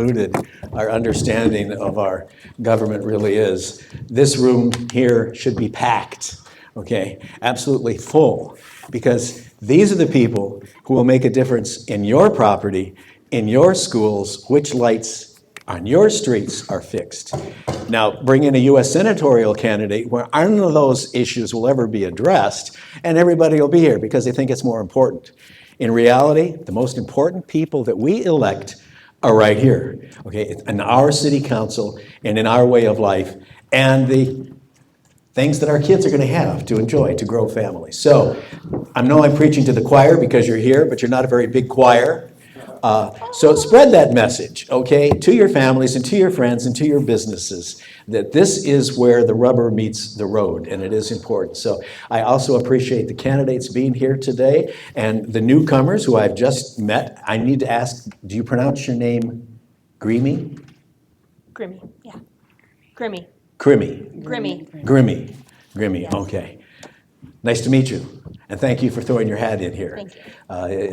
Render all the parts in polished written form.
included our understanding of our government really is. This room here should be packed, okay? Absolutely full, because these are the people who will make a difference in your property, in your schools, which lights on your streets are fixed. Now, bring in a U.S. senatorial candidate where none of those issues will ever be addressed, and everybody will be here because they think it's more important. In reality, the most important people that we elect are right here, okay, in our city council and in our way of life, and the things that our kids are going to have to enjoy, to grow families. So I know I'm preaching to the choir because you're here, but you're not a very big choir. So spread that message, okay, to your families and to your friends and to your businesses, that this is where the rubber meets the road, and it is important. So I also appreciate the candidates being here today, and the newcomers who I've just met. I need to ask, do you pronounce your name Grieme? Grieme, yeah. Grieme. Grieme. Grieme. Grieme. Grieme, Yes. okay. Nice to meet you, and thank you for throwing your hat in here. Thank you.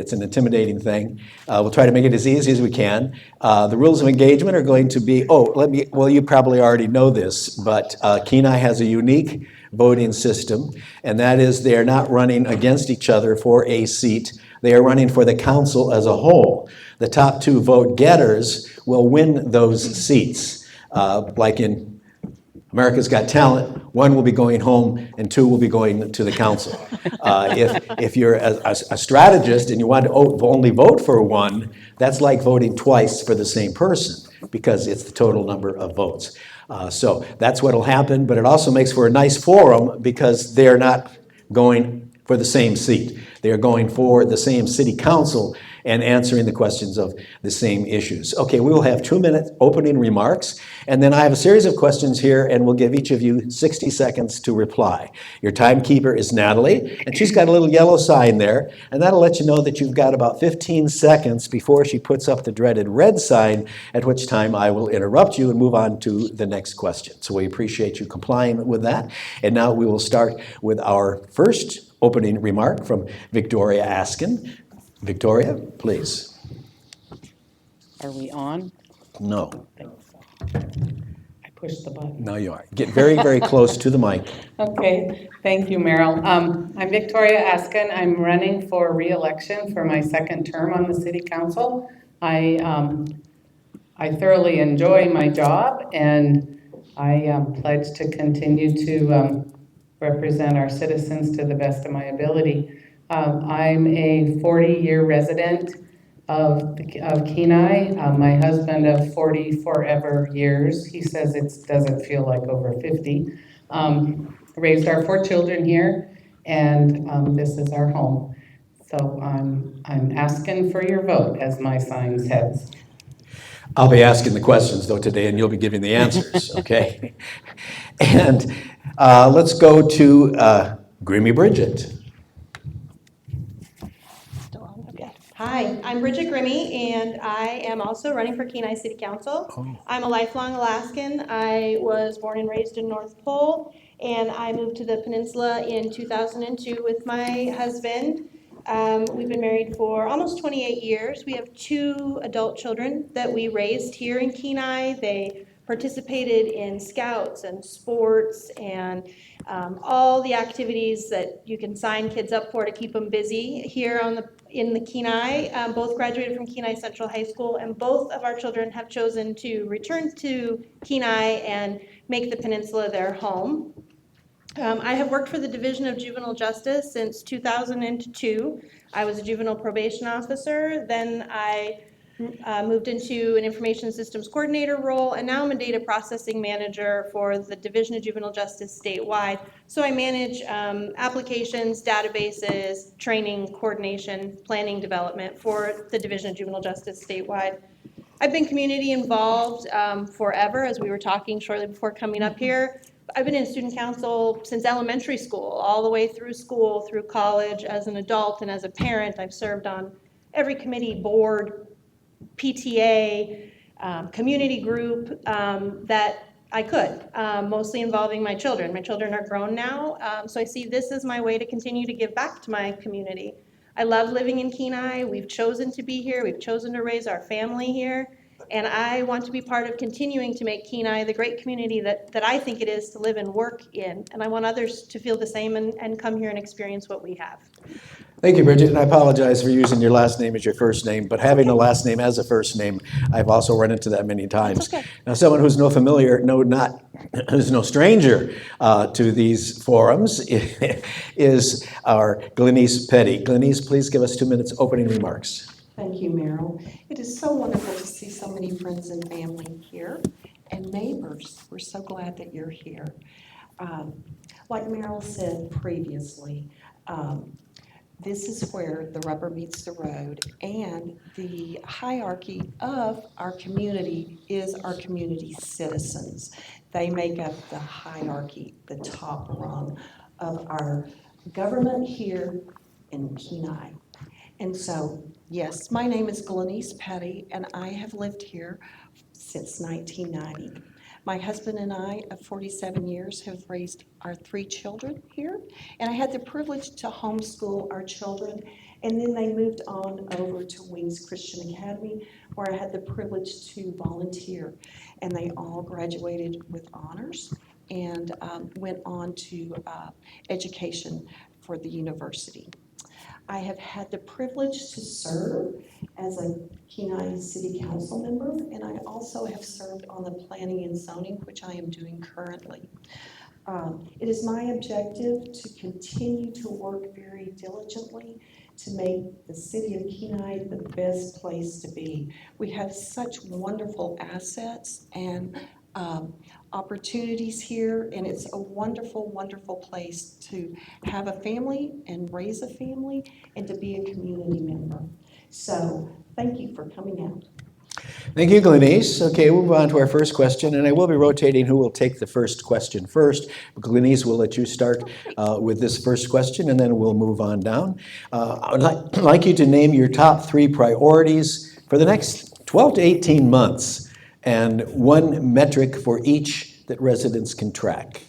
It's an intimidating thing. We'll try to make it as easy as we can. The rules of engagement are going to be, well, you probably already know this, but Kenai has a unique voting system, and that is they are not running against each other for a seat. They are running for the council as a whole. The top two vote getters will win those seats, like in America's Got Talent, one will be going home and two will be going to the council. If you're a strategist and you want to only vote for one, that's like voting twice for the same person because it's the total number of votes. So that's what'll happen, but it also makes for a nice forum because they're not going for the same seat. They are going for the same city council and answering the questions of the same issues. Okay, we will have 2-minute opening remarks, and then I have a series of questions here, and we'll give each of you 60 seconds to reply. Your timekeeper is Natalie, and she's got a little yellow sign there, and that'll let you know that you've got about 15 seconds before she puts up the dreaded red sign, at which time I will interrupt you and move on to the next question. So we appreciate you complying with that. And now we will start with our first opening remark from Victoria Askin. Victoria, please. Are we on? No. I pushed the button. No, you are. Get very, very close to the mic. Okay, thank you, Merrill. I'm Victoria Askin. I'm running for re-election for my second term on the city council. I thoroughly enjoy my job, and I pledge to continue to represent our citizens to the best of my ability. I'm a 40-year resident of Kenai. My husband of 40 forever years. He says it doesn't feel like over 50. Raised our 4 children here, and this is our home. So I'm asking for your vote, as my sign says. I'll be asking the questions, though, today, and you'll be giving the answers, okay? And let's go to Grieme Bridget. Hi, I'm Bridget Grieme, and I am also running for Kenai City Council. Oh. I'm a lifelong Alaskan. I was born and raised in North Pole, and I moved to the peninsula in 2002 with my husband. We've been married for almost 28 years. We have 2 adult children that we raised here in Kenai. They participated in scouts and sports and all the activities that you can sign kids up for to keep them busy here in the Kenai. Both graduated from Kenai Central High School, and both of our children have chosen to return to Kenai and make the peninsula their home. I have worked for the Division of Juvenile Justice since 2002. I was a juvenile probation officer. Then I moved into an information systems coordinator role, and now I'm a data processing manager for the Division of Juvenile Justice statewide. So I manage applications, databases, training, coordination, planning, development for the Division of Juvenile Justice statewide. I've been community involved forever, as we were talking shortly before coming up here. I've been in student council since elementary school, all the way through school, through college. As an adult and as a parent, I've served on every committee, board, PTA, community group that I could, mostly involving my children. My children are grown now, so I see this as my way to continue to give back to my community. I love living in Kenai. We've chosen to be here. We've chosen to raise our family here. And I want to be part of continuing to make Kenai the great community that I think it is to live and work in. And I want others to feel the same and come here and experience what we have. Thank you, Bridget, and I apologize for using your last name as your first name, but having a last name as a first name, I've also run into that many times. That's okay. Now, someone who's who's no stranger to these forums is our Glenese Pettey. Glenese, please give us 2 minutes opening remarks. Thank you, Merrill. It is so wonderful to see so many friends and family here and neighbors. We're so glad that you're here. Like Merrill said previously, this is where the rubber meets the road, and the hierarchy of our community is our community citizens. They make up the hierarchy, the top rung of our government here in Kenai. And so, yes, my name is Glenese Pettey, and I have lived here since 1990. My husband and I, of 47 years, have raised our 3 children here, and I had the privilege to homeschool our children, and then they moved on over to Wings Christian Academy, where I had the privilege to volunteer, and they all graduated with honors and went on to education for the university. I have had the privilege to serve as a Kenai City Council member, and I also have served on the planning and zoning, which I am doing currently. It is my objective to continue to work very diligently to make the city of Kenai the best place to be. We have such wonderful assets and opportunities here, and it's a wonderful, wonderful place to have a family and raise a family and to be a community member. So thank you for coming out. Thank you, Glenese. Okay, we'll move on to our first question, and I will be rotating who will take the first question first. Glenese, we'll let you start with this first question, and then we'll move on down. I'd like you to name your top 3 priorities for the next 12 to 18 months, and 1 metric for each that residents can track.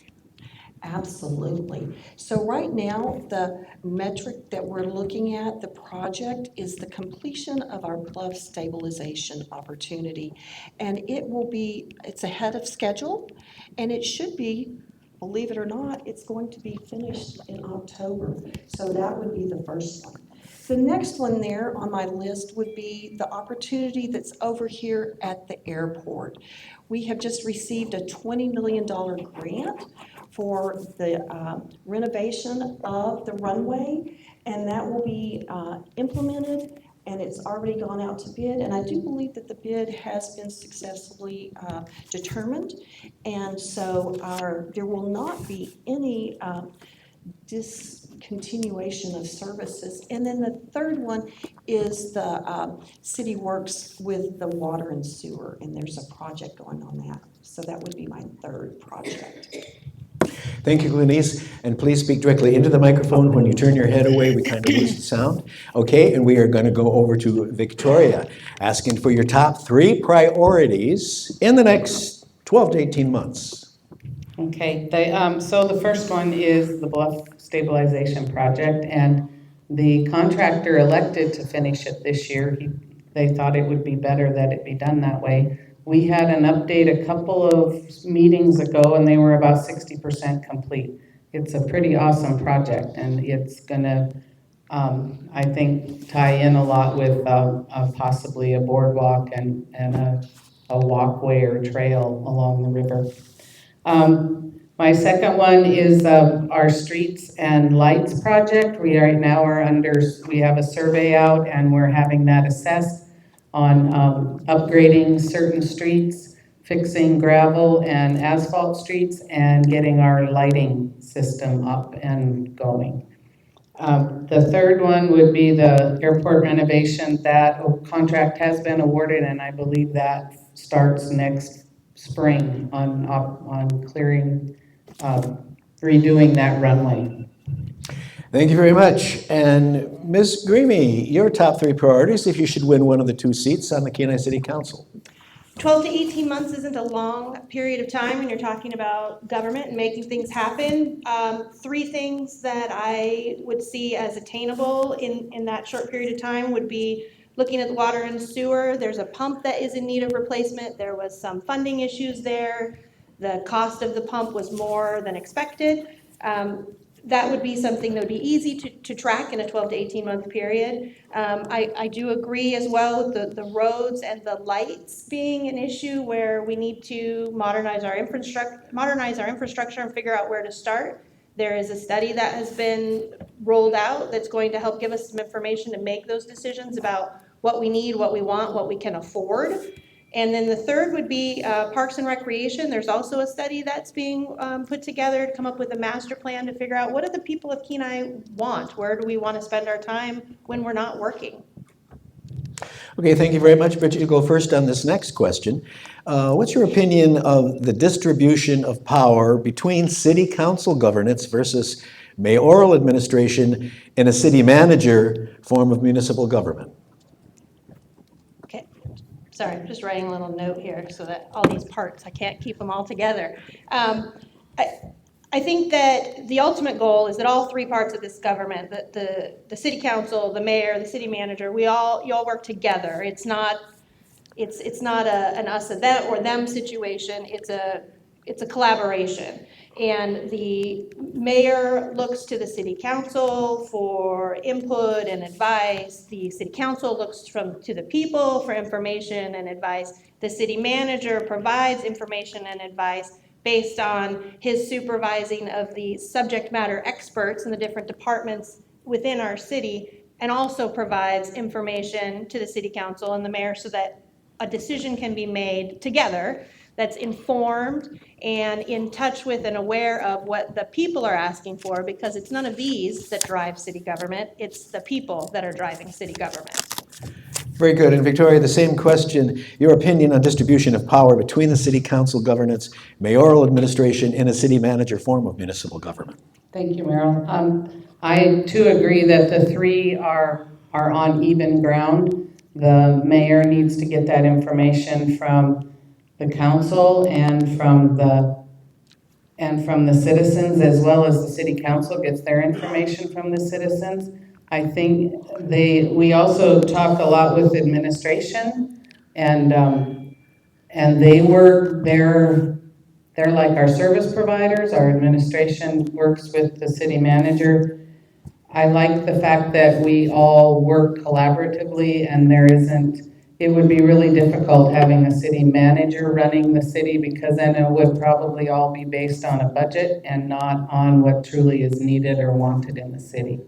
Absolutely. So right now, the metric that we're looking at, the project, is the completion of our bluff stabilization opportunity. And it's ahead of schedule, and it should be, believe it or not, it's going to be finished in October. So that would be the first one. The next one there on my list would be the opportunity that's over here at the airport. We have just received a $20 million grant for the renovation of the runway, and that will be implemented, and it's already gone out to bid, and I do believe that the bid has been successfully determined, and so there will not be any discontinuation of services. And then the third one is the city works with the water and sewer, and there's a project going on that. So that would be my third project. Thank you, Glenese, and please speak directly into the microphone. When you turn your head away, we kind of lose the sound. Okay, and we are going to go over to Victoria, asking for your top 3 priorities in the next 12 to 18 months. Okay, so the first one is the bluff stabilization project, and the contractor elected to finish it this year. They thought it would be better that it be done that way. We had an update a couple of meetings ago, and they were about 60% complete. It's a pretty awesome project, and it's gonna, I think, tie in a lot with possibly a boardwalk and a walkway or trail along the river. My second one is our streets and lights project. We have a survey out, and we're having that assessed on upgrading certain streets, fixing gravel and asphalt streets, and getting our lighting system up and going. The third one would be the airport renovation. That contract has been awarded, and I believe that starts next spring on clearing, redoing that runway. Thank you very much. And Ms. Grieme, your top 3 priorities if you should win one of the 2 seats on the Kenai City Council. 12 to 18 months isn't a long period of time when you're talking about government and making things happen. 3 things that I would see as attainable in that short period of time would be Looking at the water and sewer, there's a pump that is in need of replacement. There was some funding issues there. The cost of the pump was more than expected. That would be something that would be easy to track in a 12 to 18 month period. I do agree as well with the roads and the lights being an issue where we need to modernize our infrastructure and figure out where to start. There is a study that has been rolled out that's going to help give us some information to make those decisions about what we need, what we want, what we can afford. And then the third would be Parks and Recreation. There's also a study that's being put together to come up with a master plan to figure out what do the people of Kenai want? Where do we want to spend our time when we're not working? Okay, thank you very much. Bridget, you go first on this next question. What's your opinion of the distribution of power between city council governance versus mayoral administration in a city manager form of municipal government? Okay, sorry, I'm just writing a little note here so that all these parts, I can't keep them all together. I think that the ultimate goal is that all three parts of this government, the city council, the mayor, the city manager, you all work together. It's not an us and them or them situation. It's a collaboration. And the mayor looks to the city council for input and advice. The city council looks to the people for information and advice. The city manager provides information and advice based on his supervising of the subject matter experts in the different departments within our city, and also provides information to the city council and the mayor so that a decision can be made together that's informed and in touch with and aware of what the people are asking for, because it's none of these that drive city government, it's the people that are driving city government. Very good. And Victoria, the same question, your opinion on distribution of power between the city council governance, mayoral administration, and a city manager form of municipal government. Thank you, Merrill. I too agree that the three are on even ground. The mayor needs to get that information from the council and from the citizens, as well as the city council gets their information from the citizens. I think we also talk a lot with administration, and they're like our service providers. Our administration works with the city manager. I like the fact that we all work collaboratively, and it would be really difficult having a city manager running the city, because then it would probably all be based on a budget and not on what truly is needed or wanted in the city.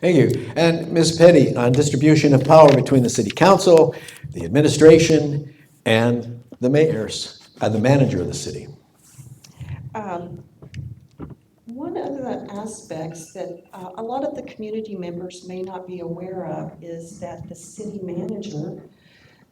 Thank you. And Ms. Pettey, on distribution of power between the city council, the administration, and the the manager of the city. One of the aspects that a lot of the community members may not be aware of is that the city manager,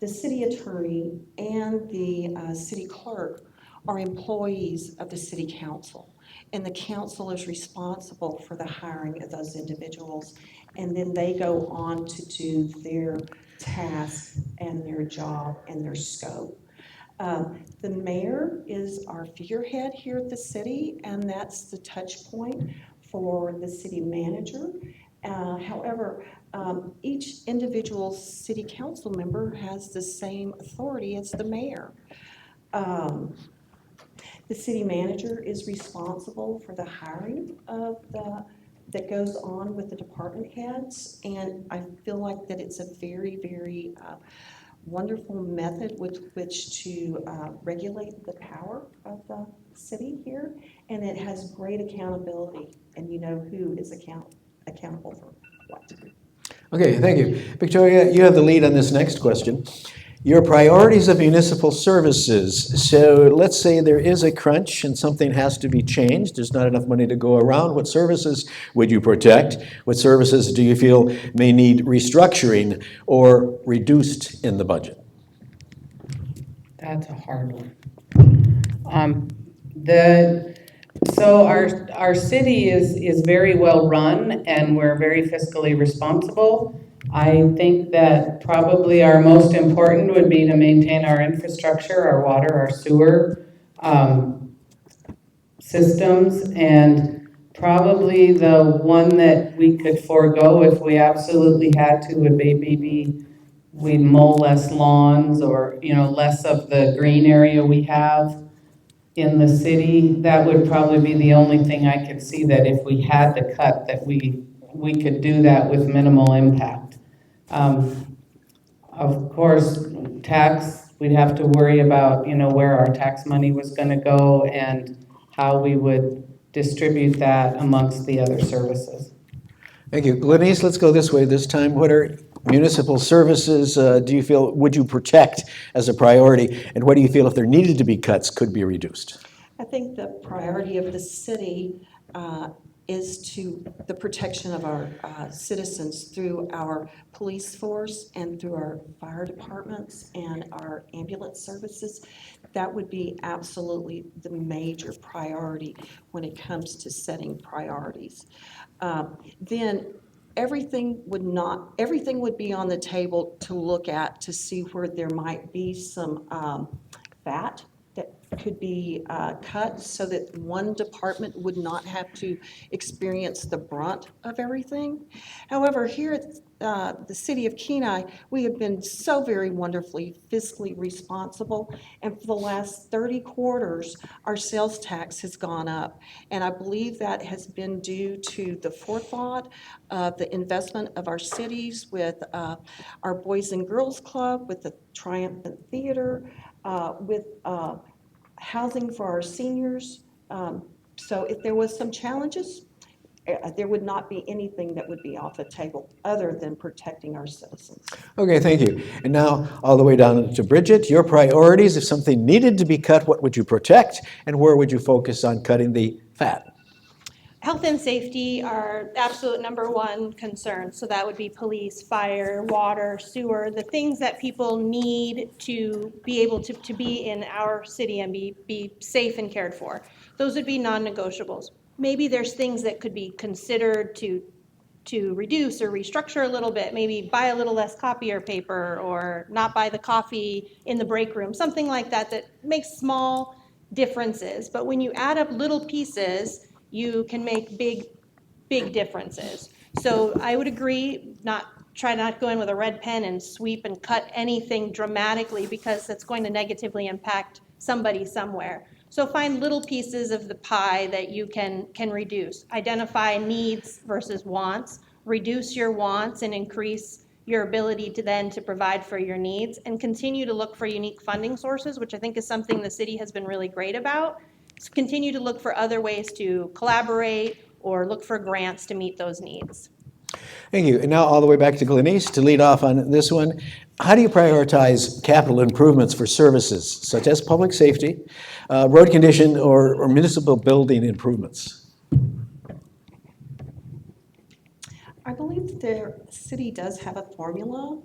the city attorney, and the city clerk are employees of the city council. And the council is responsible for the hiring of those individuals. And then they go on to do their tasks and their job and their scope. The mayor is our figurehead here at the city, and that's the touch point for the city manager. However, each individual city council member has the same authority as the mayor. The city manager is responsible for the hiring that goes on with the department heads, and I feel like that it's a very, very wonderful method with which to regulate the power of the city here, and it has great accountability, and you know who is accountable for what. Okay, thank you. Victoria, you have the lead on this next question. Your priorities of municipal services. So let's say there is a crunch and something has to be changed. There's not enough money to go around. What services would you protect? What services do you feel may need restructuring or reduced in the budget? That's a hard one. So our city is very well run, and we're very fiscally responsible. I think that probably our most important would be to maintain our infrastructure, our water, our sewer systems, and Probably the one that we could forego if we absolutely had to would maybe be we'd mow less lawns or, less of the green area we have in the city. That would probably be the only thing I could see that if we had to cut, that we could do that with minimal impact. Of course, tax, we'd have to worry about, where our tax money was gonna go and how we would distribute that amongst the other services. Thank you. Glenese, let's go this way this time. What are municipal services do you feel would you protect as a priority? And what do you feel if there needed to be cuts could be reduced? I think the priority of the city is to the protection of our citizens through our police force and through our fire departments and our ambulance services. That would be absolutely the major priority when it comes to setting priorities. Then everything would be on the table to look at to see where there might be some fat that could be cut so that one department would not have to experience the brunt of everything. However, here at the city of Kenai, we have been so very wonderfully fiscally responsible, and for the last 30 quarters, our sales tax has gone up. And I believe that has been due to the forethought of the investment of our cities with our Boys and Girls Club, with the Triumphant Theater, with housing for our seniors. So if there was some challenges, there would not be anything that would be off the table other than protecting our citizens. Okay, thank you. And now all the way down to Bridget, your priorities. If something needed to be cut, what would you protect? And where would you focus on cutting the fat? Health and safety are absolute number one concern. So that would be police, fire, water, sewer, the things that people need to be able to be in our city and be safe and cared for. Those would be non-negotiables. Maybe there's things that could be considered to reduce or restructure a little bit, maybe buy a little less copier paper or not buy the coffee in the break room, something like that that makes small differences. But when you add up little pieces, you can make big differences. So I would agree, try not go in with a red pen and sweep and cut anything dramatically because that's going to negatively impact somebody somewhere. So find little pieces of the pie that you can reduce. Identify needs versus wants, reduce your wants and increase your ability to provide for your needs, and continue to look for unique funding sources, which I think is something the city has been really great about. Continue to look for other ways to collaborate or look for grants to meet those needs. Thank you. And now all the way back to Glenese to lead off on this one. How do you prioritize capital improvements for services such as public safety, road condition, or municipal building improvements? I believe the city does have a formula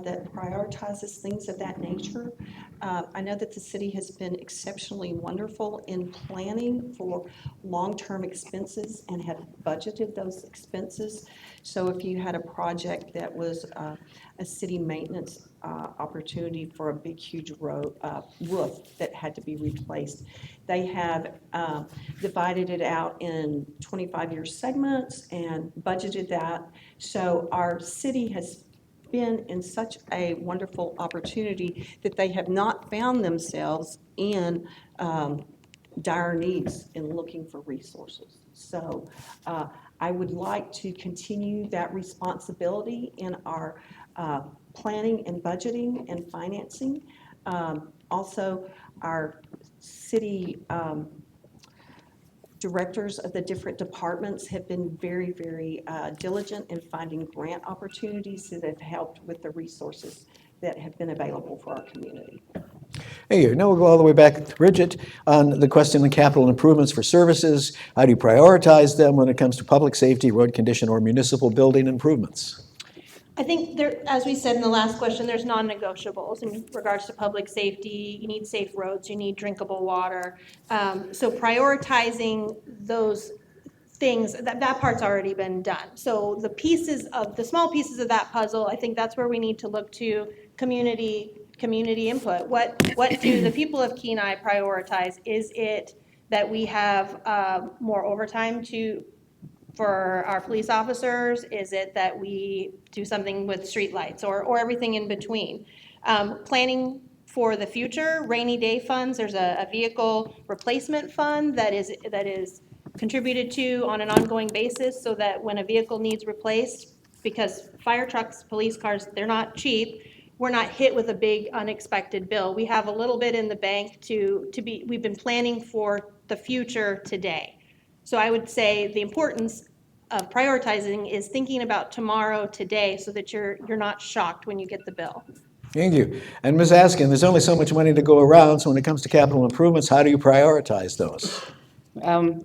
that prioritizes things of that nature. I know that the city has been exceptionally wonderful in planning for long-term expenses and have budgeted those expenses. So if you had a project that was a city maintenance opportunity for a big, huge road roof that had to be replaced, they have divided it out in 25-year segments and budgeted that. So our city has been in such a wonderful opportunity that they have not found themselves in dire needs in looking for resources. So I would like to continue that responsibility in our planning and budgeting and financing. Also, our city directors of the different departments have been very, very diligent in finding grant opportunities that have helped with the resources that have been available for our community. Thank you. Now we'll go all the way back to Bridget on the question of capital improvements for services. How do you prioritize them when it comes to public safety, road condition, or municipal building improvements? I think there, as we said in the last question, there's non-negotiables in regards to public safety. You need safe roads, you need drinkable water. So prioritizing those things, that part's already been done. So the small pieces of that puzzle, I think that's where we need to look to community input. What do the people of Kenai prioritize? Is it that we have more overtime for our police officers? Is it that we do something with streetlights or everything in between? Planning for the future, rainy day funds, there's a vehicle replacement fund that is contributed to on an ongoing basis so that when a vehicle needs replaced, because fire trucks, police cars, they're not cheap, we're not hit with a big unexpected bill. We have a little bit in the bank we've been planning for the future today. So I would say the importance of prioritizing is thinking about tomorrow, today, so that you're not shocked when you get the bill. Thank you. And Ms. Askin, there's only so much money to go around, so when it comes to capital improvements, how do you prioritize those?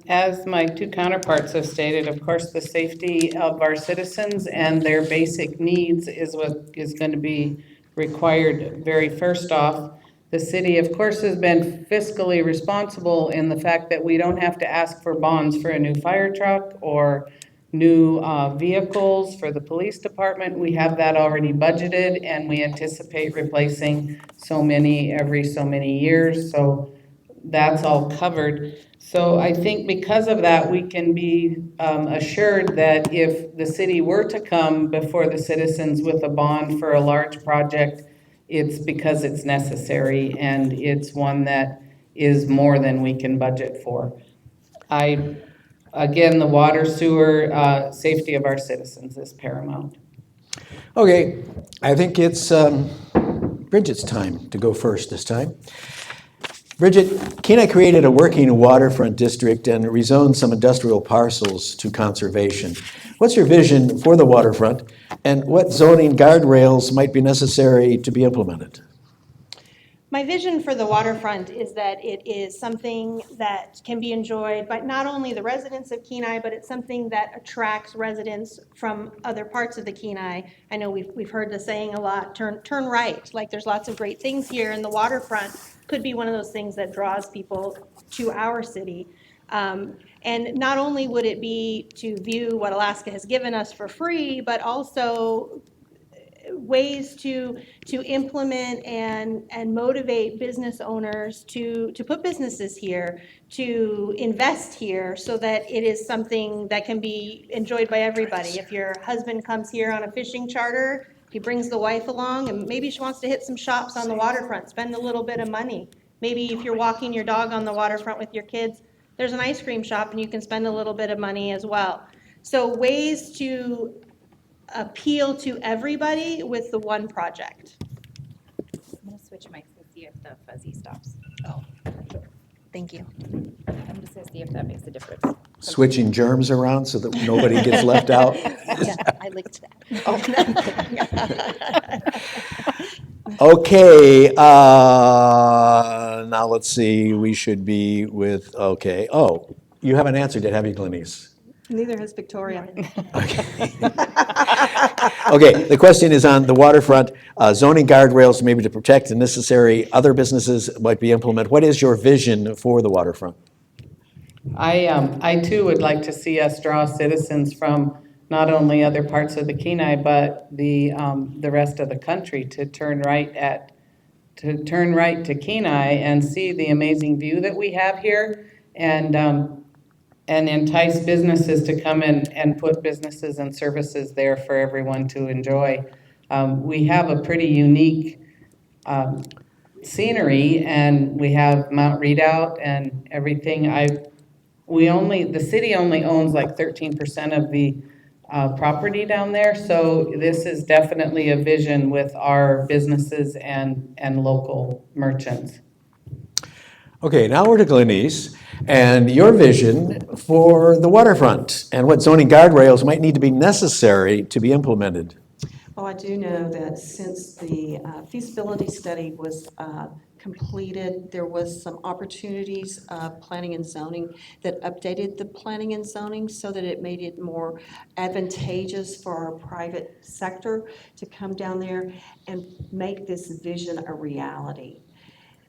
As my two counterparts have stated, of course, the safety of our citizens and their basic needs is what is going to be required very first off. The city, of course, has been fiscally responsible in the fact that we don't have to ask for bonds for a new fire truck or new vehicles for the police department. We have that already budgeted, and we anticipate replacing so many every so many years. So that's all covered. So I think because of that, we can be assured that if the city were to come before the citizens with a bond for a large project, it's because it's necessary and it's one that is more than we can budget for. Again, the water, sewer, safety of our citizens is paramount. Okay, I think it's Bridget's time to go first this time. Bridget, Kenai created a working waterfront district and rezoned some industrial parcels to conservation. What's your vision for the waterfront, and what zoning guardrails might be necessary to be implemented? My vision for the waterfront is that it is something that can be enjoyed by not only the residents of Kenai, but it's something that attracts residents from other parts of the Kenai. I know we've heard the saying a lot, turn right, like there's lots of great things here, and the waterfront could be one of those things that draws people to our city. And not only would it be to view what Alaska has given us for free, but also ways to implement and motivate business owners to put businesses here, to invest here, so that it is something that can be enjoyed by everybody. If your husband comes here on a fishing charter, he brings the wife along, and maybe she wants to hit some shops on the waterfront, spend a little bit of money. Maybe if you're walking your dog on the waterfront with your kids, there's an ice cream shop and you can spend a little bit of money as well. So ways to appeal to everybody with the one project. I'm gonna switch mics and see if the fuzzy stops. Thank you. I'm just gonna see if that makes a difference. Switching germs around so that nobody gets left out? Yeah, I linked that. Okay, now let's see, we should be with, okay, oh, you haven't answered it, have you, Glenese? Neither has Victoria. Okay, the question is on the waterfront, zoning guardrails maybe to protect the necessary other businesses might be implemented. What is your vision for the waterfront? I too would like to see us draw citizens from not only other parts of the Kenai, but the rest of the country to turn right to Kenai and see the amazing view that we have here, and entice businesses to come in and put businesses and services there for everyone to enjoy. We have a pretty unique scenery, and we have Mount Redoubt and everything. The city only owns like 13% of the property down there, so this is definitely a vision with our businesses and local merchants. Okay, now we're to Glenese, and your vision for the waterfront and what zoning guardrails might need to be necessary to be implemented. Well, I do know that since the feasibility study was completed, there was some opportunities of planning and zoning that updated the planning and zoning so that it made it more advantageous for our private sector to come down there and make this vision a reality.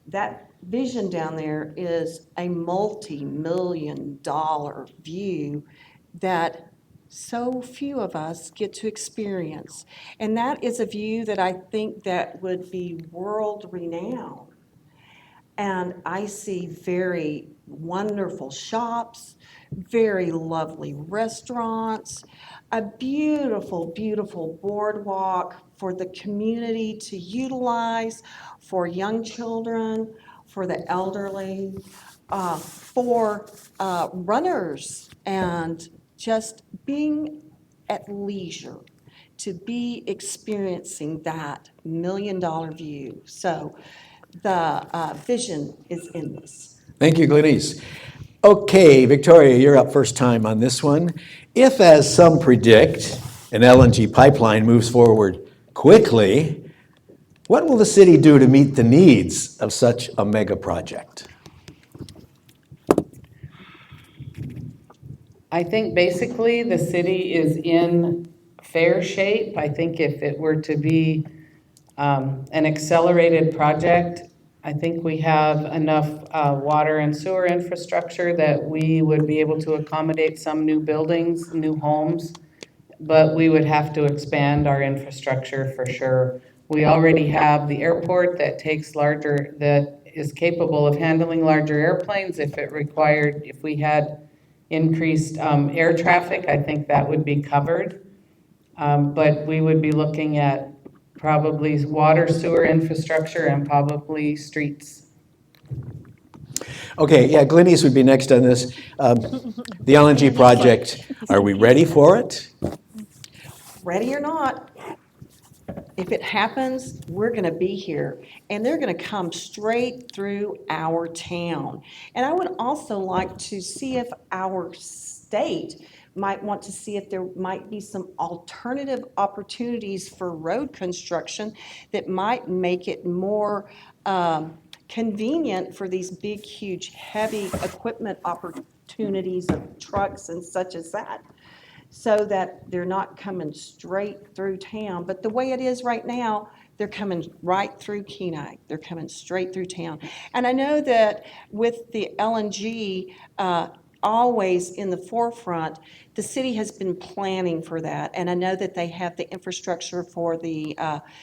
That vision down there is a multi-million-dollar view that so few of us get to experience. And that is a view that I think that would be world-renowned. And I see very wonderful shops, very lovely restaurants, a beautiful, beautiful boardwalk for the community to utilize, for young children, for the elderly, for runners, and just being at leisure to be experiencing that $1 million view. So the vision is in this. Thank you, Glenese. Okay, Victoria, you're up first time on this one. If, as some predict, an LNG pipeline moves forward quickly, what will the city do to meet the needs of such a mega project? I think basically the city is in fair shape. I think if it were to be an accelerated project, I think we have enough water and sewer infrastructure that we would be able to accommodate some new buildings, new homes, but we would have to expand our infrastructure for sure. We already have the airport that is capable of handling larger airplanes if we had increased air traffic, I think that would be covered. But we would be looking at probably water, sewer infrastructure, and probably streets. Okay, yeah, Glenese would be next on this. The LNG project, are we ready for it? Ready or not, if it happens, we're going to be here, and they're going to come straight through our town. And I would also like to see if our state might want to see if there might be some alternative opportunities for road construction that might make it more convenient for these big, huge, heavy equipment opportunities of trucks and such as that, so that they're not coming straight through town. But the way it is right now, they're coming right through Kenai. They're coming straight through town. And I know that with the LNG always in the forefront, the city has been planning for that. And I know that they have the infrastructure for the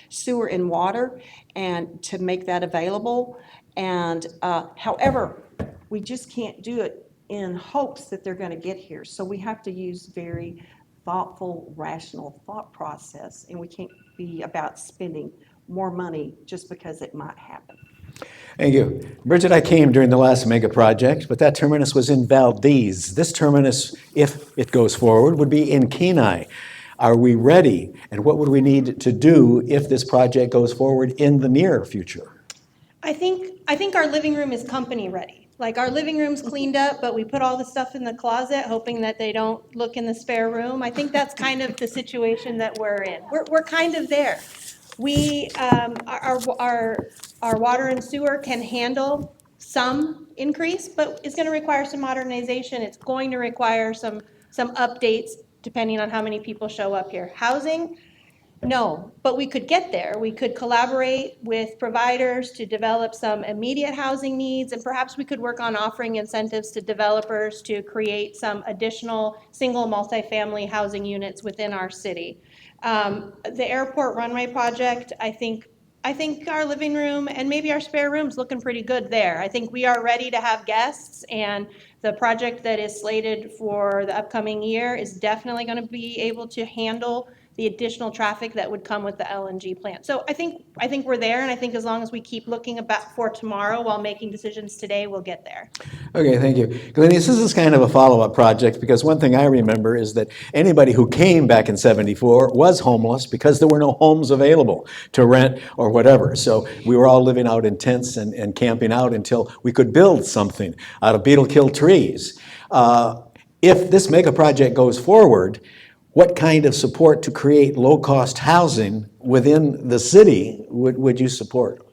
sewer and water and to make that available. And however, we just can't do it in hopes that they're going to get here. So we have to use very thoughtful, rational thought process, and we can't be about spending more money just because it might happen. Thank you. Bridget, I came during the last mega project, but that terminus was in Valdez. This terminus, if it goes forward, would be in Kenai. Are we ready? And what would we need to do if this project goes forward in the near future? I think our living room is company ready. Like, our living room's cleaned up, but we put all the stuff in the closet, hoping that they don't look in the spare room. I think that's kind of the situation that we're in. We're kind of there. We, our water and sewer can handle some increase, but it's gonna require some modernization. It's going to require some updates, depending on how many people show up here. Housing, no, but we could get there. We could collaborate with providers to develop some immediate housing needs, and perhaps we could work on offering incentives to developers to create some additional single multifamily housing units within our city. The airport runway project, I think our living room and maybe our spare room's looking pretty good there. I think we are ready to have guests, and the project that is slated for the upcoming year is definitely going to be able to handle the additional traffic that would come with the LNG plant. So I think we're there, and I think as long as we keep looking about for tomorrow while making decisions today, we'll get there. Okay, thank you. Glenese, this is kind of a follow-up project, because one thing I remember is that anybody who came back in '74 was homeless because there were no homes available to rent or whatever. So we were all living out in tents and camping out until we could build something out of beetle-killed trees. If this mega project goes forward, what kind of support to create low-cost housing within the city would you support?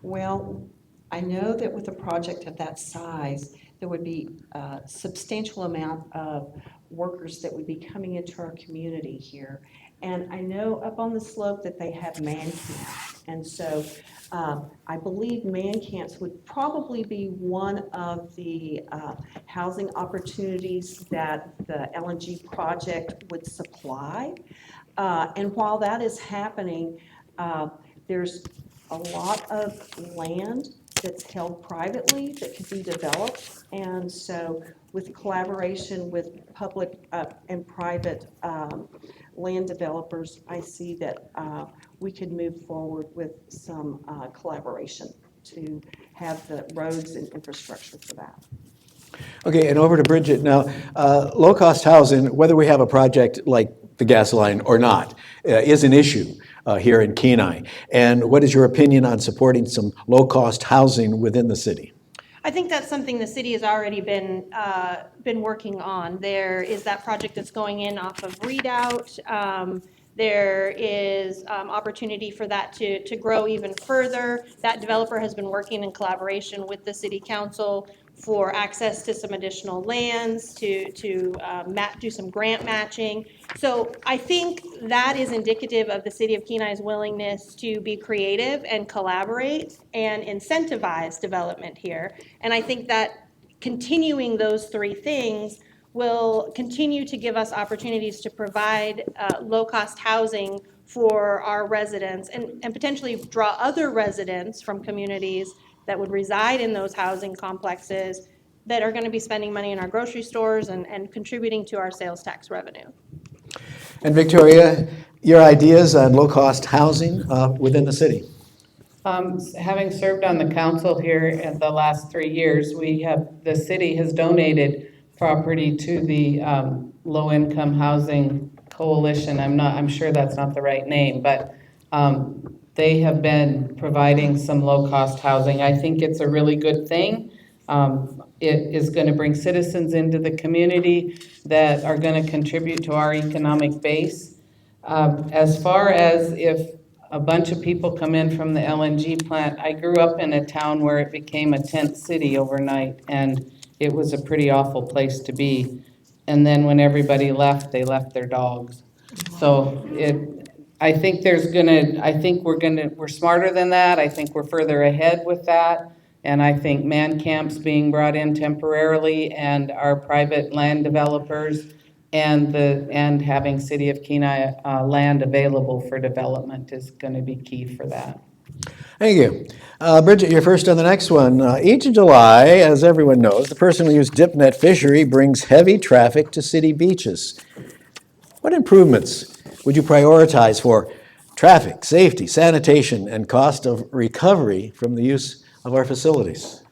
Well, I know that with a project of that size, there would be a substantial amount of workers that would be coming into our community here. And I know up on the slope that they have man camps. And so I believe man camps would probably be one of the housing opportunities that the LNG project would supply. And while that is happening, there's a lot of land that's held privately that could be developed. And so with collaboration with public and private land developers, I see that we could move forward with some collaboration to have the roads and infrastructure for that. Okay, and over to Bridget now. Low-cost housing, whether we have a project like the gas line or not, is an issue here in Kenai. And what is your opinion on supporting some low-cost housing within the city? I think that's something the city has already been working on. There is that project that's going in off of Redoubt. There is opportunity for that to grow even further. That developer has been working in collaboration with the city council for access to some additional lands, to do some grant matching. So I think that is indicative of the city of Kenai's willingness to be creative and collaborate and incentivize development here. And I think that continuing those three things will continue to give us opportunities to provide low-cost housing for our residents and potentially draw other residents from communities that would reside in those housing complexes that are going to be spending money in our grocery stores and contributing to our sales tax revenue. And Victoria, your ideas on low-cost housing within the city? Having served on the council here in the last 3 years, the city has donated property to the Low-Income Housing Coalition. I'm sure that's not the right name, but they have been providing some low-cost housing. I think it's a really good thing. It is going to bring citizens into the community that are going to contribute to our economic base. As far as if a bunch of people come in from the LNG plant, I grew up in a town where it became a tent city overnight, and it was a pretty awful place to be. And then when everybody left, they left their dogs. So I think we're smarter than that. I think we're further ahead with that. And I think man camps being brought in temporarily and our private land developers and having City of Kenai land available for development is going to be key for that. Thank you. Bridget, you're first on the next one. Each July, as everyone knows, the personally used dip net fishery brings heavy traffic to city beaches. What improvements would you prioritize for traffic, safety, sanitation, and cost of recovery from the use of our facilities?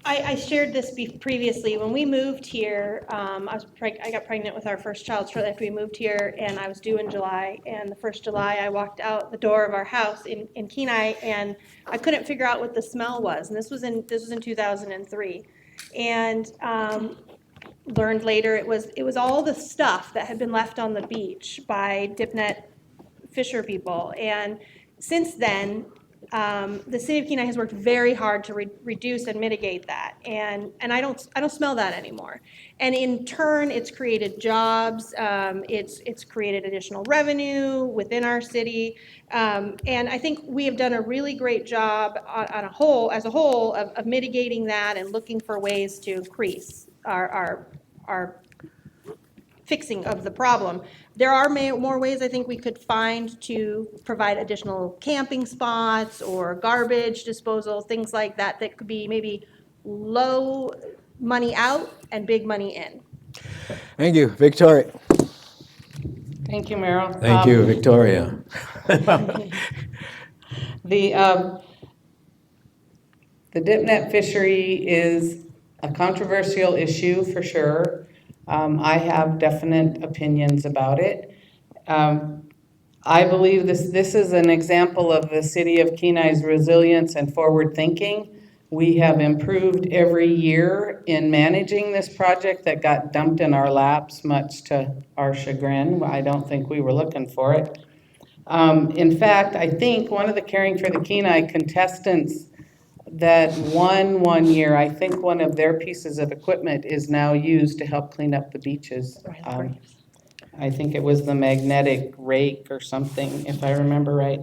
I shared this previously. When we moved here, I got pregnant with our first child shortly after we moved here, and I was due in July. And the first July, I walked out the door of our house in Kenai, and I couldn't figure out what the smell was. And this was in 2003, and learned later it was all the stuff that had been left on the beach by dip net fisher people. And since then, the city of Kenai has worked very hard to reduce and mitigate that, and I don't smell that anymore. And in turn, it's created jobs. It's created additional revenue within our city, and I think we have done a really great job as a whole of mitigating that and looking for ways to increase our fixing of the problem. There are more ways I think we could find to provide additional camping spots or garbage disposal, things like that, that could be maybe low money out and big money in. Thank you. Victoria. Thank you, Merrill. Thank you, Victoria. The dip net fishery is a controversial issue for sure. I have definite opinions about it. I believe this is an example of the City of Kenai's resilience and forward thinking. We have improved every year in managing this project that got dumped in our laps, much to our chagrin. I don't think we were looking for it. In fact, I think one of the Caring for the Kenai contestants that won one year, I think one of their pieces of equipment is now used to help clean up the beaches. I think it was the magnetic rake or something, if I remember right.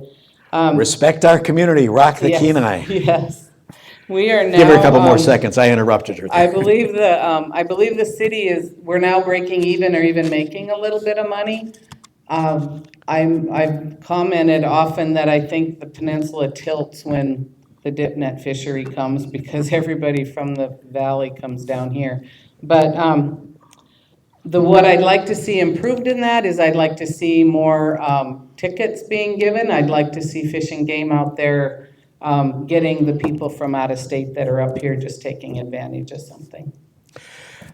Respect our community, rock the yes, Kenai. Yes. We are now. Give her a couple more seconds. I interrupted her. I believe the city we're now breaking even or even making a little bit of money. I've commented often that I think the peninsula tilts when the dip net fishery comes because everybody from the valley comes down here. But what I'd like to see improved in that is I'd like to see more tickets being given. I'd like to see Fish and Game out there getting the people from out of state that are up here just taking advantage of something.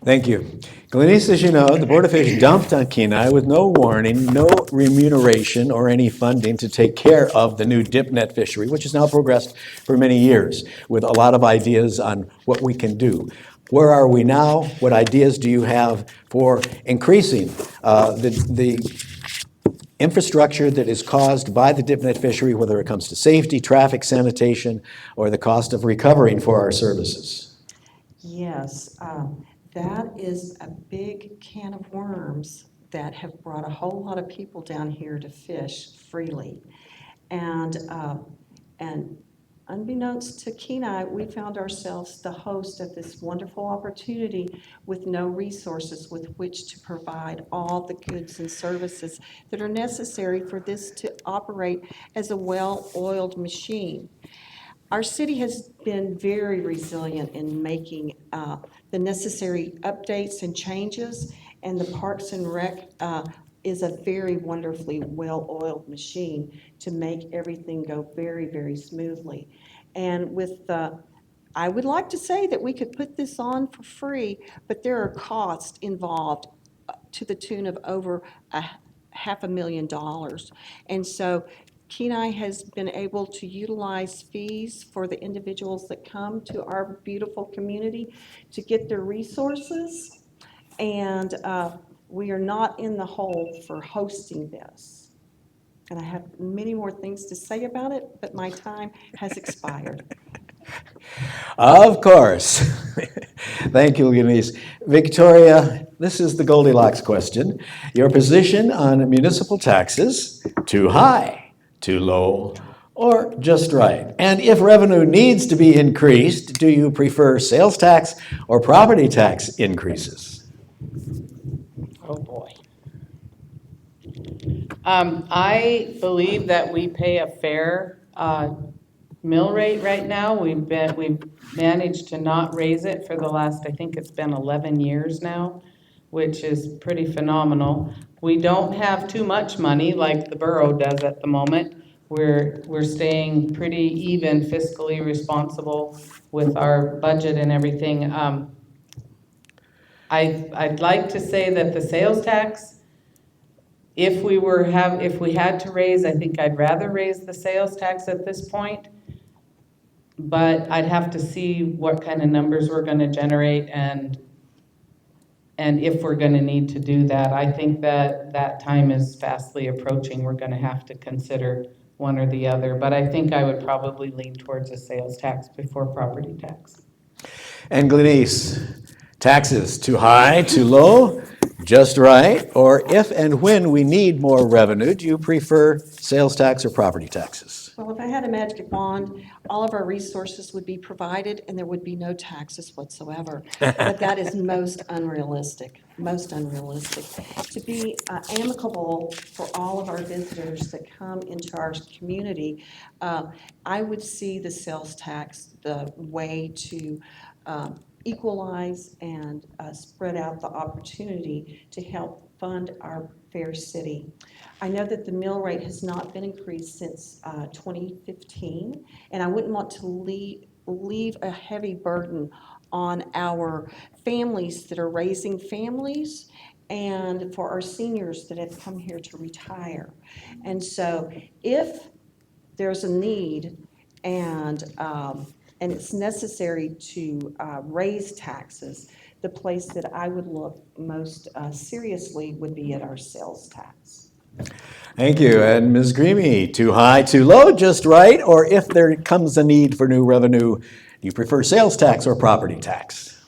Thank you. Glenese, as you know, the Board of Fish dumped on Kenai with no warning, no remuneration, or any funding to take care of the new dip net fishery, which has now progressed for many years with a lot of ideas on what we can do. Where are we now? What ideas do you have for increasing the infrastructure that is caused by the dip net fishery, whether it comes to safety, traffic, sanitation, or the cost of recovering for our services? Yes, that is a big can of worms that have brought a whole lot of people down here to fish freely. And unbeknownst to Kenai, we found ourselves the host of this wonderful opportunity with no resources with which to provide all the goods and services that are necessary for this to operate as a well-oiled machine. Our city has been very resilient in making the necessary updates and changes, and the Parks and Rec is a very wonderfully well-oiled machine to make everything go very, very smoothly. And with I would like to say that we could put this on for free, but there are costs involved to the tune of over $500,000. And so Kenai has been able to utilize fees for the individuals that come to our beautiful community to get their resources, and we are not in the hole for hosting this. And I have many more things to say about it, but my time has expired. Of course. Thank you, Glenese. Victoria, this is the Goldilocks question. Your position on municipal taxes, too high, too low, or just right? And if revenue needs to be increased, do you prefer sales tax or property tax increases? Oh, boy. I believe that we pay a fair mill rate right now. We've managed to not raise it for the last, I think it's been 11 years now, which is pretty phenomenal. We don't have too much money like the borough does at the moment. We're staying pretty even, fiscally responsible with our budget and everything. I'd like to say that the sales tax, if we had to raise, I think I'd rather raise the sales tax at this point. But I'd have to see what kind of numbers we're going to generate and if we're going to need to do that. I think that time is fastly approaching. We're going to have to consider one or the other. But I think I would probably lean towards a sales tax before property tax. And Glenese, taxes, too high, too low, just right? Or if and when we need more revenue, do you prefer sales tax or property taxes? Well, if I had a magic wand, all of our resources would be provided and there would be no taxes whatsoever. But that is most unrealistic, most unrealistic. To be amicable for all of our visitors that come into our community, I would see the sales tax the way to equalize and spread out the opportunity to help fund our fair city. I know that the mill rate has not been increased since 2015, and I wouldn't want to leave a heavy burden on our families that are raising families and for our seniors that have come here to retire. And so if there's a need and it's necessary to raise taxes, the place that I would look most seriously would be at our sales tax. Thank you. And Ms. Grieme, too high, too low, just right? Or if there comes a need for new revenue, do you prefer sales tax or property tax?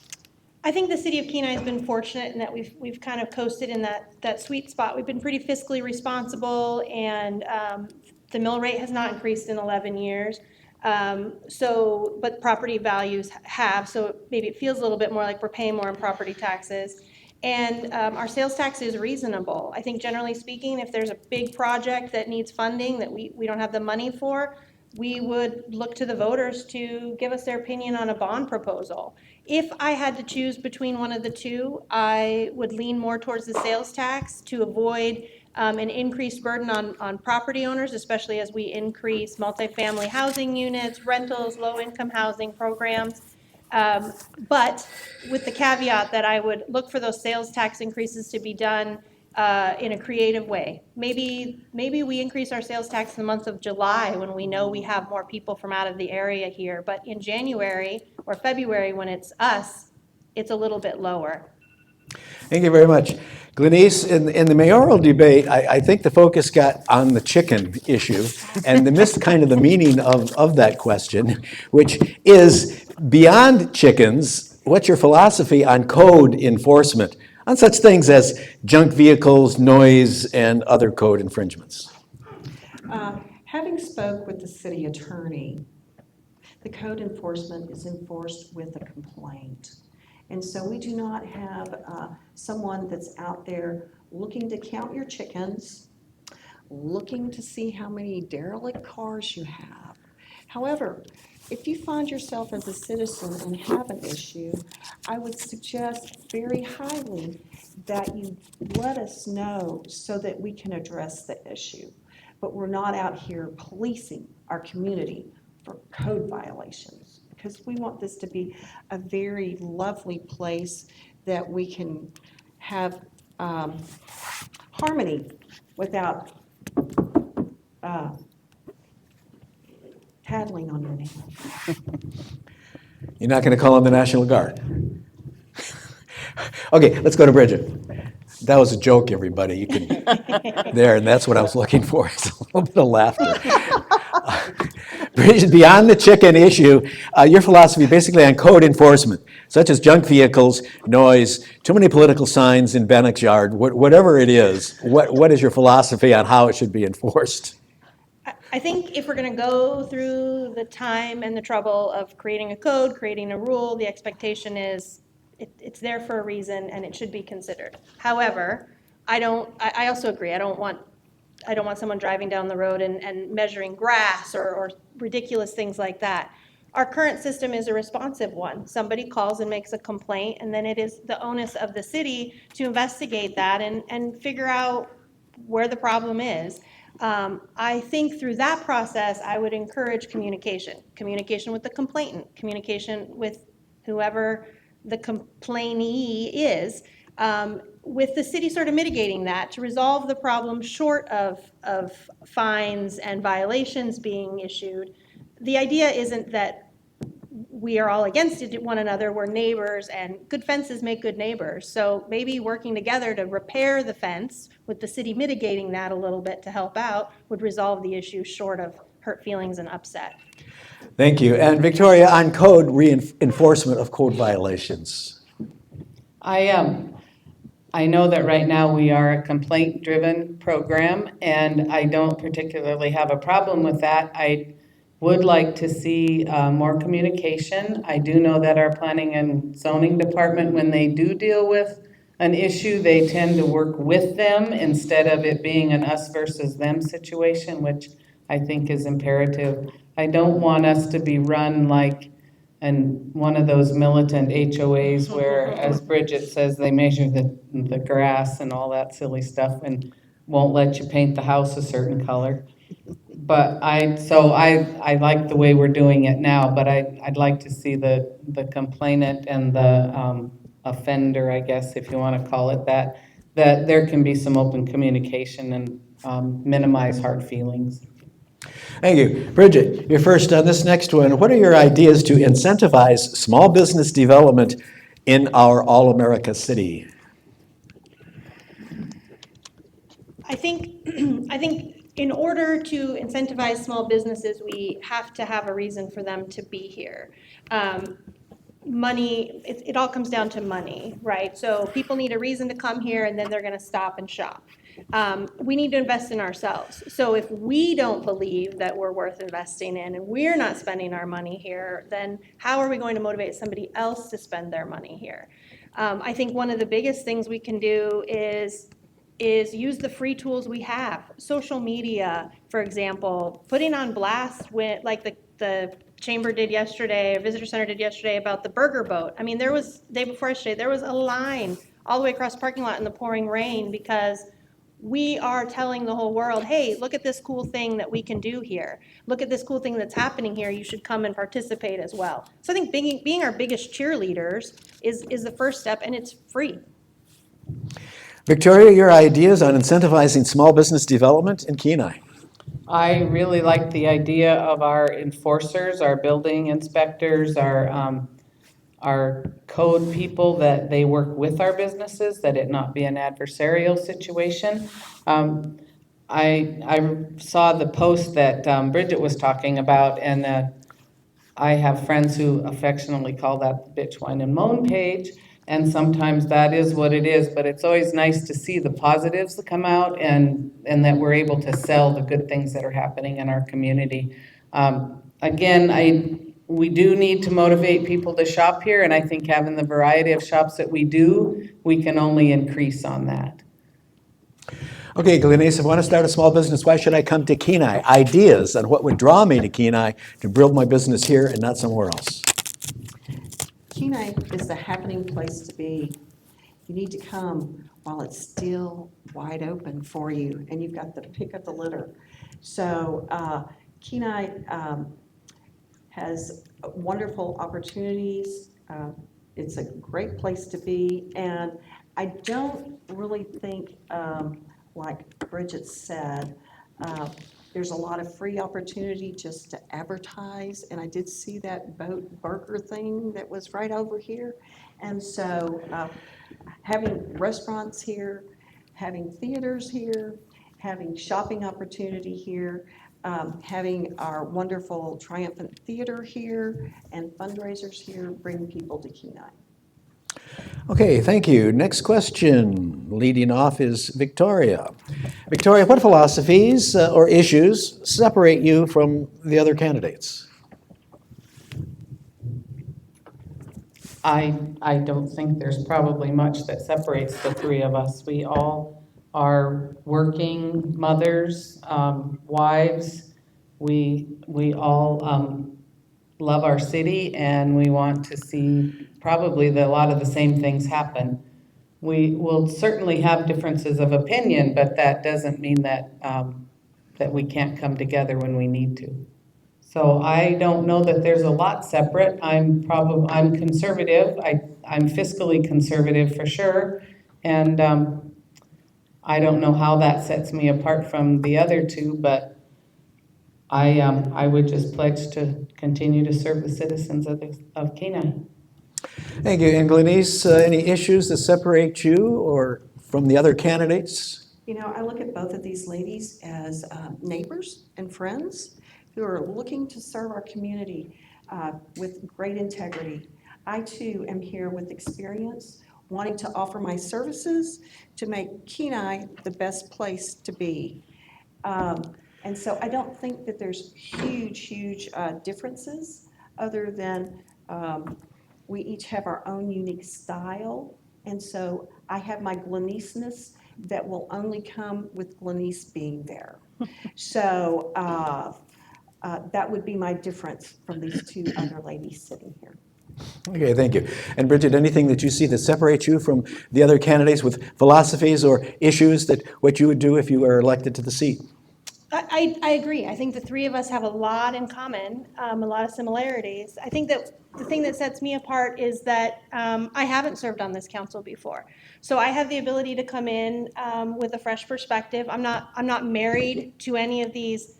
I think the city of Kenai has been fortunate in that we've kind of coasted in that sweet spot. We've been pretty fiscally responsible, and the mill rate has not increased in 11 years. But property values have, so maybe it feels a little bit more like we're paying more in property taxes. And our sales tax is reasonable. I think generally speaking, if there's a big project that needs funding that we don't have the money for, we would look to the voters to give us their opinion on a bond proposal. If I had to choose between one of the two, I would lean more towards the sales tax to avoid an increased burden on property owners, especially as we increase multifamily housing units, rentals, low-income housing programs. But with the caveat that I would look for those sales tax increases to be done in a creative way. Maybe we increase our sales tax in the month of July when we know we have more people from out of the area here. But in January or February, when it's us, it's a little bit lower. Thank you very much. Glenese, in the mayoral debate, I think the focus got on the chicken issue, and they missed kind of the meaning of that question, which is, beyond chickens, what's your philosophy on code enforcement, on such things as junk vehicles, noise, and other code infringements? Having spoke with the city attorney, the code enforcement is enforced with a complaint. And so we do not have someone that's out there looking to count your chickens, looking to see how many derelict cars you have. However, if you find yourself as a citizen and have an issue, I would suggest very highly that you let us know so that we can address the issue. But we're not out here policing our community for code violations, because we want this to be a very lovely place that we can have harmony without tattling on your name. You're not going to call on the National Guard? Okay, let's go to Bridget. That was a joke, everybody. You can there, and that's what I was looking for. It's a little bit of laughter. Bridget, beyond the chicken issue, your philosophy basically on code enforcement, such as junk vehicles, noise, too many political signs in Bannock's yard, whatever it is, what is your philosophy on how it should be enforced? I think if we're going to go through the time and the trouble of creating a code, creating a rule, the expectation is it's there for a reason and it should be considered. However, I also agree. I don't want someone driving down the road and measuring grass or ridiculous things like that. Our current system is a responsive one. Somebody calls and makes a complaint, and then it is the onus of the city to investigate that and figure out where the problem is. I think through that process, I would encourage communication with the complainant, communication with whoever the complainee is, with the city sort of mitigating that to resolve the problem short of fines and violations being issued. The idea isn't that we are all against one another. We're neighbors, and good fences make good neighbors. So maybe working together to repair the fence, with the city mitigating that a little bit to help out, would resolve the issue short of hurt feelings and upset. Thank you. And Victoria, on code enforcement of code violations. I know that right now we are a complaint-driven program, and I don't particularly have a problem with that. I would like to see more communication. I do know that our planning and zoning department, when they do deal with an issue, they tend to work with them instead of it being an us versus them situation, which I think is imperative. I don't want us to be run like one of those militant HOAs where, as Bridget says, they measure the grass and all that silly stuff and won't let you paint the house a certain color. But I like the way we're doing it now, but I'd like to see the complainant and the offender, I guess, if you want to call it that there can be some open communication and minimize hard feelings. Thank you. Bridget, you're first on this next one. What are your ideas to incentivize small business development in our all-America city? I think In order to incentivize small businesses, we have to have a reason for them to be here. Money, it all comes down to money, right? So people need a reason to come here, and then they're going to stop and shop. We need to invest in ourselves. So if we don't believe that we're worth investing in and we're not spending our money here, then how are we going to motivate somebody else to spend their money here? I think one of the biggest things we can do is use the free tools we have. Social media, for example, putting on blast with, like the chamber did yesterday, or visitor center did yesterday about the burger boat. I mean, there was, day before yesterday, there was a line all the way across the parking lot in the pouring rain because we are telling the whole world, hey, look at this cool thing that we can do here. Look at this cool thing that's happening here. You should come and participate as well. So I think being our biggest cheerleaders is the first step, and it's free. Victoria, your ideas on incentivizing small business development in Kenai? I really like the idea of our enforcers, our building inspectors, our code people, that they work with our businesses, that it not be an adversarial situation. I saw the post that Bridget was talking about, and I have friends who affectionately call that the bitch, whine, and moan page, and sometimes that is what it is, but it's always nice to see the positives that come out, and that we're able to sell the good things that are happening in our community. Again, we do need to motivate people to shop here, and I think having the variety of shops that we do, we can only increase on that. Okay, Glenese, if I want to start a small business, why should I come to Kenai? Ideas on what would draw me to Kenai to build my business here and not somewhere else. Kenai is the happening place to be. You need to come while it's still wide open for you, and you've got the pick of the litter. So Kenai has wonderful opportunities. It's a great place to be, and I don't really think, like Bridget said, there's a lot of free opportunity just to advertise, and I did see that boat burger thing that was right over here. And so having restaurants here, having theaters here, having shopping opportunity here, having our wonderful triumphant theater here and fundraisers here bring people to Kenai. Okay, thank you. Next question, leading off, is Victoria. Victoria, what philosophies or issues separate you from the other candidates? I don't think there's probably much that separates the three of us. We all are working mothers, wives. We all love our city, and we want to see probably a lot of the same things happen. We will certainly have differences of opinion, but that doesn't mean that that we can't come together when we need to. So I don't know that there's a lot separate. I'm conservative. I'm fiscally conservative for sure, and I don't know how that sets me apart from the other two, but I would just pledge to continue to serve the citizens of Kenai. Thank you. And Glenese, any issues that separate you or from the other candidates? You know, I look at both of these ladies as neighbors and friends who are looking to serve our community with great integrity. I too am here with experience, wanting to offer my services to make Kenai the best place to be. And so I don't think that there's huge differences other than we each have our own unique style. And so I have my Glenese-ness that will only come with Glenese being there. So that would be my difference from these two other ladies sitting here. Okay, thank you. And Bridget, anything that you see that separates you from the other candidates with philosophies or issues that what you would do if you were elected to the seat? I agree. I think the three of us have a lot in common, a lot of similarities. I think that the thing that sets me apart is that I haven't served on this council before. So I have the ability to come in with a fresh perspective. I'm not married to any of these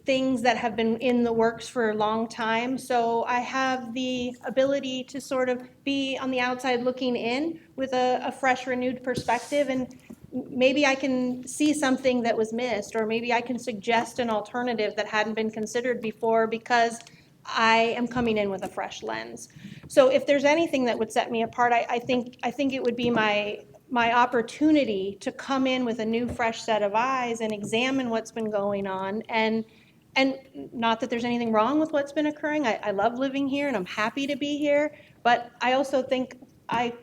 things that have been in the works for a long time. So I have the ability to sort of be on the outside looking in with a fresh, renewed perspective, and maybe I can see something that was missed, or maybe I can suggest an alternative that hadn't been considered before because I am coming in with a fresh lens. So if there's anything that would set me apart, I think it would be my opportunity to come in with a new, fresh set of eyes and examine what's been going on. And not that there's anything wrong with what's been occurring. I love living here and I'm happy to be here, but I also think I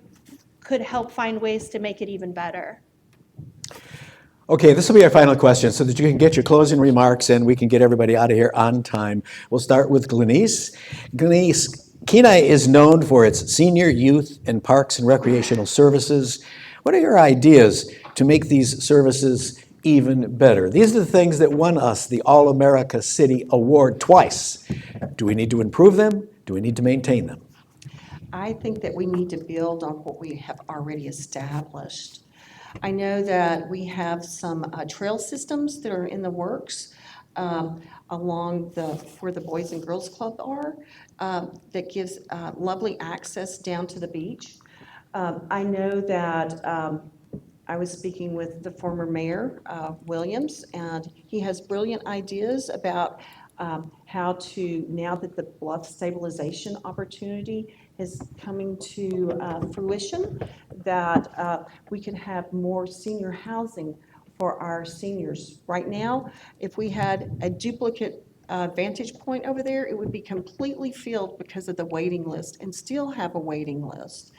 could help find ways to make it even better. Okay, this will be our final question so that you can get your closing remarks and we can get everybody out of here on time. We'll start with Glenese. Glenese, Kenai is known for its senior, youth, and parks and recreational services. What are your ideas to make these services even better? These are the things that won us the All-America City Award twice. Do we need to improve them? Do we need to maintain them? I think that we need to build on what we have already established. I know that we have some trail systems that are in the works along where the Boys and Girls Club are that gives lovely access down to the beach. I know that I was speaking with the former mayor, Williams, and he has brilliant ideas about how to, now that the bluff stabilization opportunity is coming to fruition, that we can have more senior housing for our seniors. Right now, if we had a duplicate vantage point over there, it would be completely filled because of the waiting list and still have a waiting list.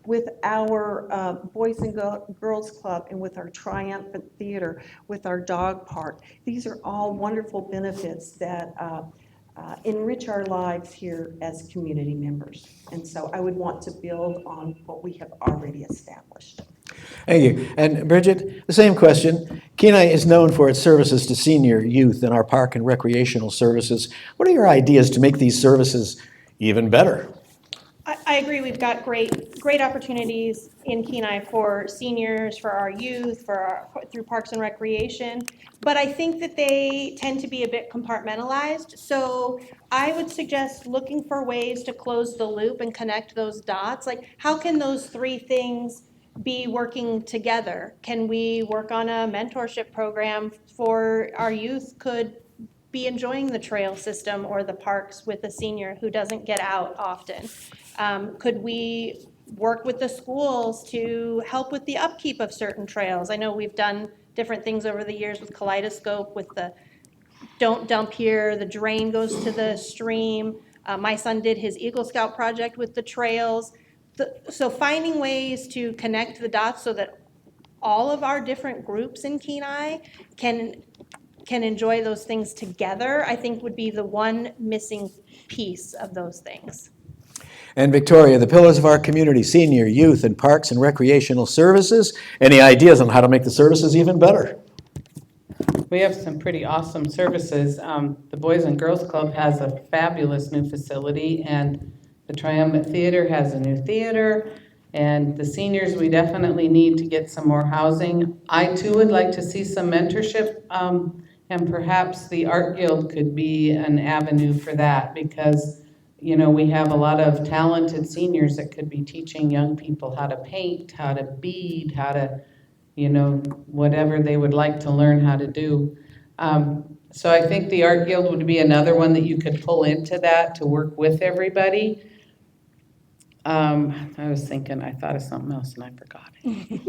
With our Boys and Girls Club and with our Triumphant Theater, with our dog park, these are all wonderful benefits that enrich our lives here as community members. And so I would want to build on what we have already established. Thank you. And Bridget, the same question. Kenai is known for its services to senior, youth, and our park and recreational services. What are your ideas to make these services even better? I agree. We've got great opportunities in Kenai for seniors, for our youth, through Parks and Recreation. But I think that they tend to be a bit compartmentalized. So I would suggest looking for ways to close the loop and connect those dots. Like, how can those three things be working together? Can we work on a mentorship program for our youth? Could be enjoying the trail system or the parks with a senior who doesn't get out often? Could we work with the schools to help with the upkeep of certain trails? I know we've done different things over the years with Kaleidoscope, with the don't dump here, the drain goes to the stream. My son did his Eagle Scout project with the trails. So finding ways to connect the dots so that all of our different groups in Kenai can enjoy those things together, I think would be the one missing piece of those things. And Victoria, the pillars of our community, senior, youth, and parks and recreational services. Any ideas on how to make the services even better? We have some pretty awesome services. The Boys and Girls Club has a fabulous new facility, and the Triumphant Theater has a new theater. And the seniors, we definitely need to get some more housing. I too would like to see some mentorship, and perhaps the Art Guild could be an avenue for that, because you know, we have a lot of talented seniors that could be teaching young people how to paint, how to bead, how to, you know, whatever they would like to learn how to do. So I think the Art Guild would be another one that you could pull into that to work with everybody. I was thinking, I thought of something else and I forgot it.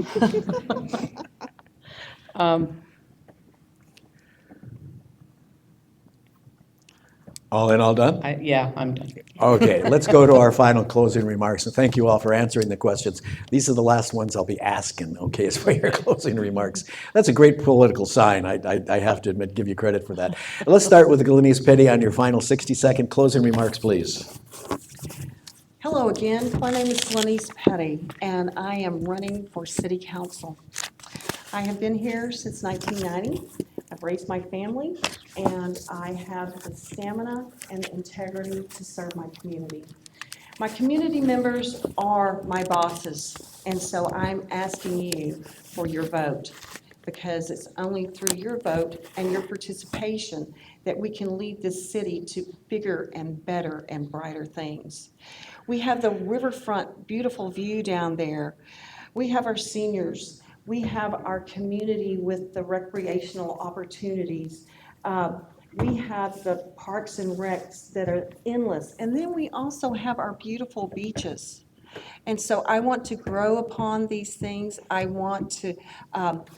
All in, all done? Yeah, I'm done. Okay, let's go to our final closing remarks. And thank you all for answering the questions. These are the last ones I'll be asking, okay, as for your closing remarks. That's a great political sign. I have to admit, give you credit for that. Let's start with Glenese Pettey on your final 60-second closing remarks, please. Hello again. My name is Glenese Pettey, and I am running for City Council. I have been here since 1990. I've raised my family, and I have the stamina and the integrity to serve my community. My community members are my bosses, and so I'm asking you for your vote, because it's only through your vote and your participation that we can lead this city to bigger and better and brighter things. We have the riverfront, beautiful view down there. We have our seniors. We have our community with the recreational opportunities. We have the parks and recs that are endless. And then we also have our beautiful beaches. And so I want to grow upon these things. I want to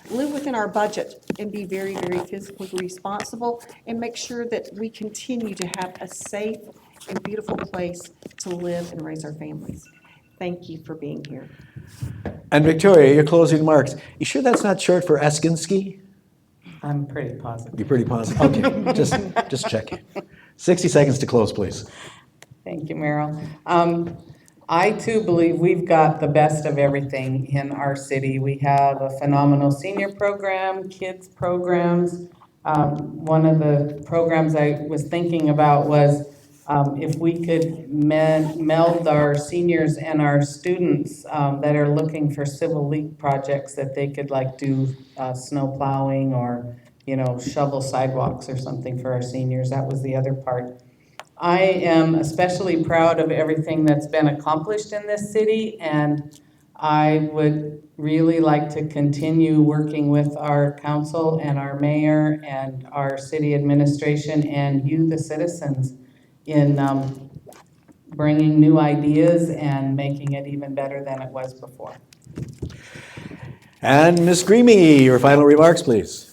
live within our budget and be very, very fiscally responsible and make sure that we continue to have a safe and beautiful place to live and raise our families. Thank you for being here. And Victoria, your closing remarks. You sure that's not short for Askinski? I'm pretty positive. You're pretty positive? Okay, just checking. 60 seconds to close, please. Thank you, Merrill. I too believe we've got the best of everything in our city. We have a phenomenal senior program, kids programs. One of the programs I was thinking about was if we could meld our seniors and our students that are looking for civil league projects, that they could like do snow plowing or, shovel sidewalks or something for our seniors. That was the other part. I am especially proud of everything that's been accomplished in this city, and I would really like to continue working with our council and our mayor and our city administration and you, the citizens, in bringing new ideas and making it even better than it was before. And Ms. Grieme, your final remarks, please.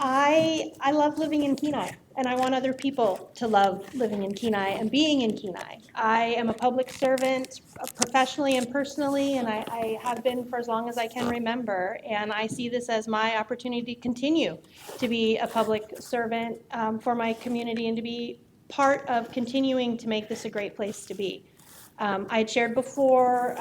I love living in Kenai, and I want other people to love living in Kenai and being in Kenai. I am a public servant professionally and personally, and I have been for as long as I can remember, and I see this as my opportunity to continue to be a public servant for my community and to be part of continuing to make this a great place to be. I had shared before,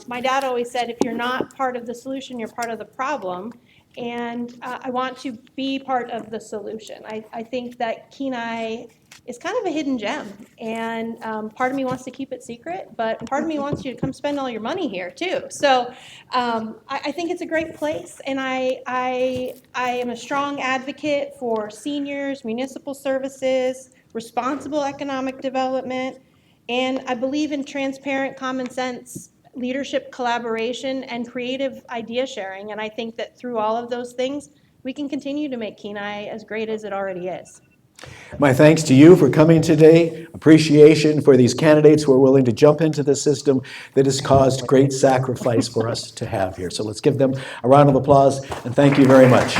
my dad always said, if you're not part of the solution, you're part of the problem. And I want to be part of the solution. I think that Kenai is kind of a hidden gem. And part of me wants to keep it secret, but part of me wants you to come spend all your money here too. So I think it's a great place. And I am a strong advocate for seniors, municipal services, responsible economic development. And I believe in transparent, common sense leadership, collaboration, and creative idea sharing. And I think that through all of those things, we can continue to make Kenai as great as it already is. My thanks to you for coming today. Appreciation for these candidates who are willing to jump into the system that has caused great sacrifice for us to have here. So let's give them a round of applause, and thank you very much.